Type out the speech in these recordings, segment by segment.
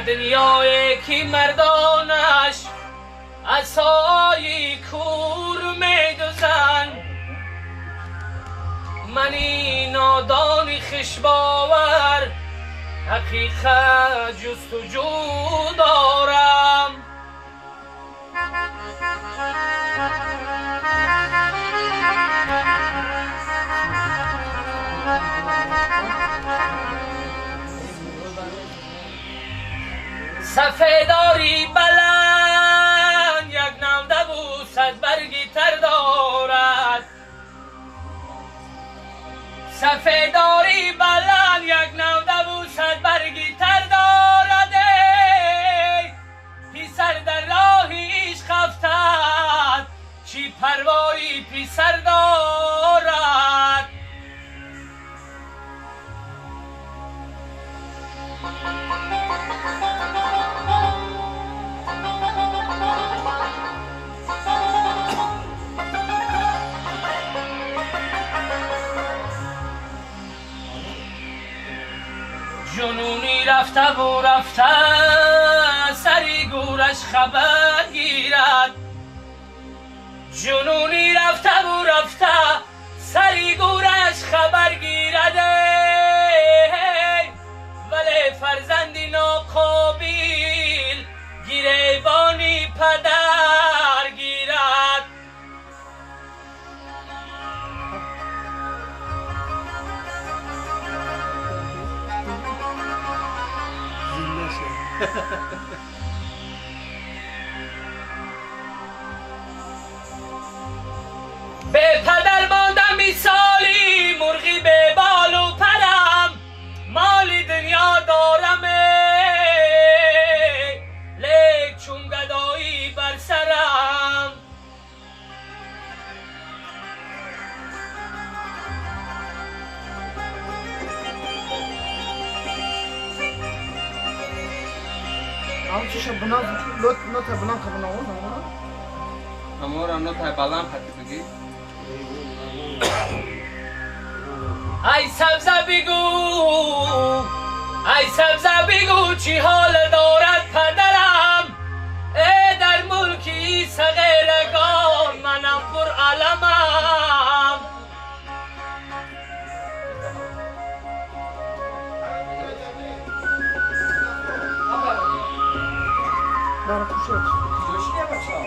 دنیای که مردانش عصای کور میدوزن، منی نادانی خشباور حقیقت جستجو دارم. سفیداری بلند یک نوده و صد برگی تر دارد، سفیداری بلند یک نوده و صد برگی تر دارد. پیسر در راه عشق افتد چی پروایی پیسر دارد. جنونی رفته و رفته سری گورش خبر گیرد، جنونی رفته و رفته سری گورش خبر گیرد. ولی فرزندی ناقابل گریبانی پدر گیرد. به پدر ماندم مثالی مرغی به بال و پرم، مال دنیا دارم لیک چون گدایی بر سرم. Ama çeşe buna not buna kabına olma. Amor, no te balan hati bigi. ای سبزه بگو، ای سبزه بگو چی حال دارد پدرم. ای در ملکی صغیرگان منم پر علمم. Bana kuşat. Yoshine bacha.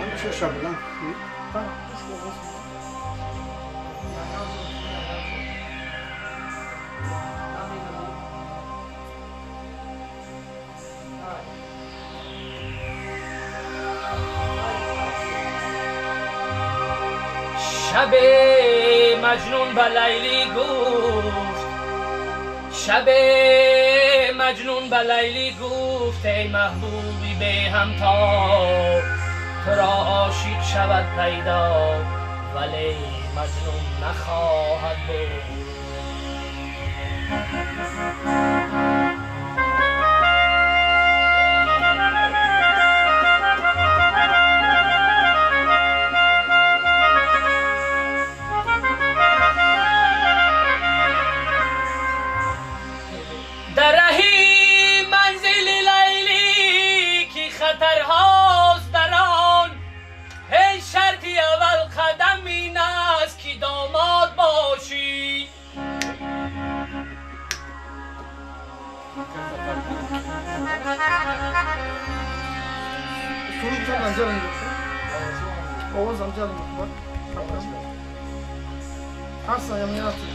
Ama çeşe buna. Tamam, kuş olmasın. شب مجنون به لیلی گفت، شب مجنون به لیلی گفت ای محبوبی به همتا تو را عاشق شود پیدا، ولی مجنون نخواهد بود. در رهی منزل لیلی کی خطرهاست در آن، هی شرطی اول قدم این است که داماد باشی. Sonuç sen ancarın yoksa. Oğuz amcanın bak. Arsa yanına atın.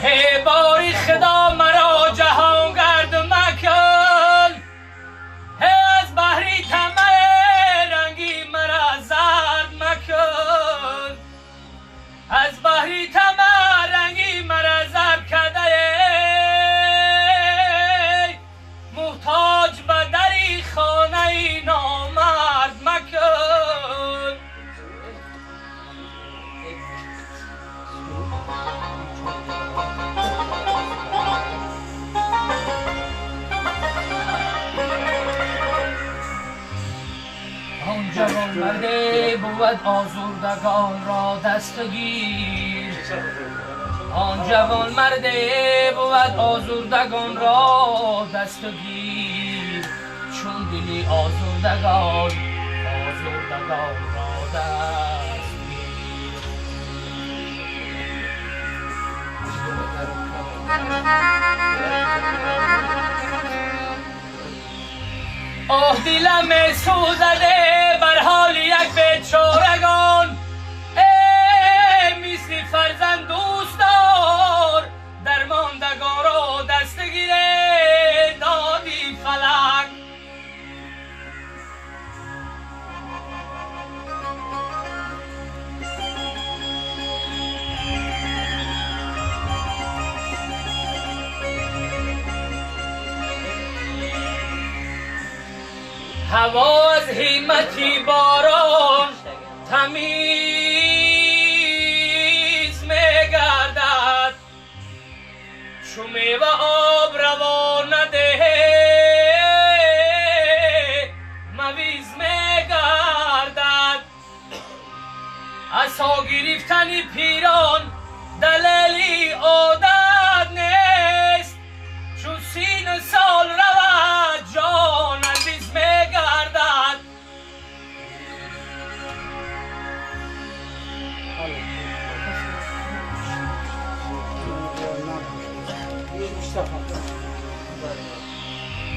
هی باری خدا مرا جهان گرد مکن، هی از بحری طمع رنگی مرا زرد مکن، از بحری طمع رنگی مرا زرد کرده محتاج به دری خانه نامرد مکن. آن جوان مرده بود آزردگان را دستگیر آن جوان مرده بود آزردگان را دستگیر چون دلی آزردگان را دستگیر آه دلم سوزده بر حال یک بیچارگان مثل فرزند دوست دار درماندگان را دستگیر دادی فلک هوا از همتی باران تمیز میگردد چو میوه آب روان ندهه مویز میگردد عصا گرفتن پیران دلیلی عادت نیست چو سین سال رود جان عزیز میگردد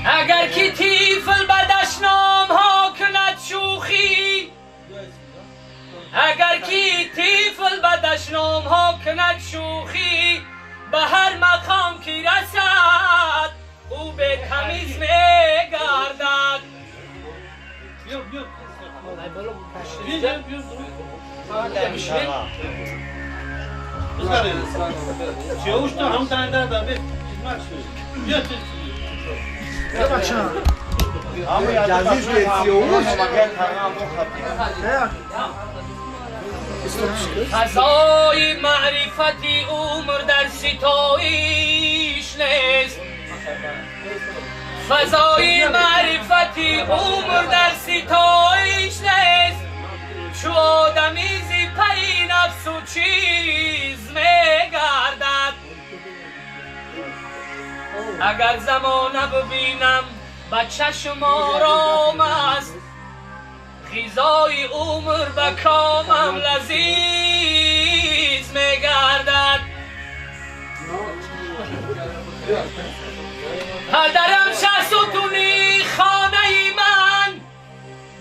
اگر کی طفل بدش نام ها کند شوخی اگر کی طفل بدش نام ها کند شوخی به هر مقام کی رسد او به تمیز میگردد فضای معرفتی عمر در ستایش نیست فضای معرفتی عمر در ستایش نیست چو آدمی زی پی نفس و چیز میگردد اگر زمانه ببینم به چشم آرام است غذای عمر به کامم لذیذ میگردد پدرم شه ستونی خانه من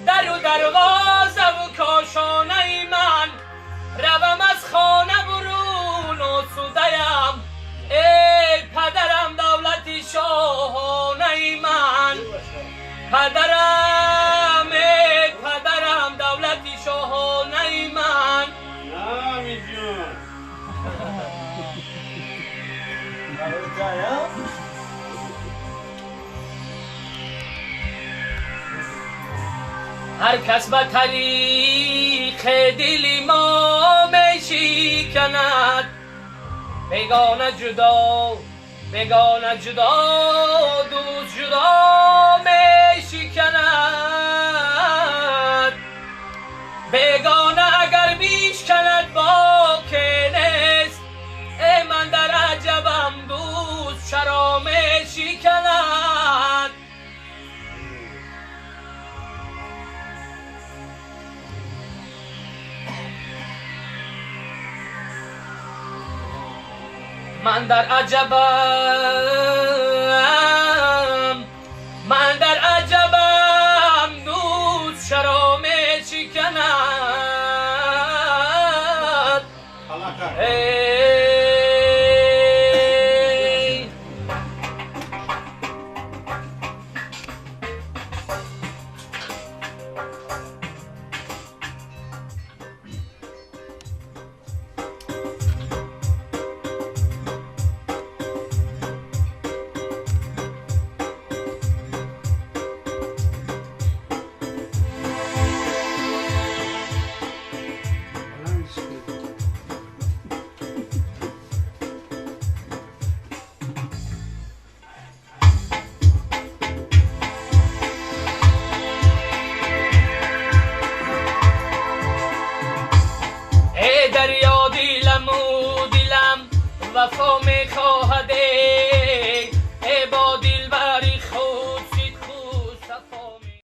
در و دروازه و کاشانه من روم از خانه برون و سودیم ای پدرم دولتی شاهانه من پدرم ای پدرم دولتی شاهانه من نامی جون هر کس به طریق دل ما میشکند بیگانه جدا دوست جدا میشکند بیگانه اگر میشکند با که نیست ای من در عجبم دوست چرا میشکند من در عجبم دوست چرا میشکند وفا میخواهد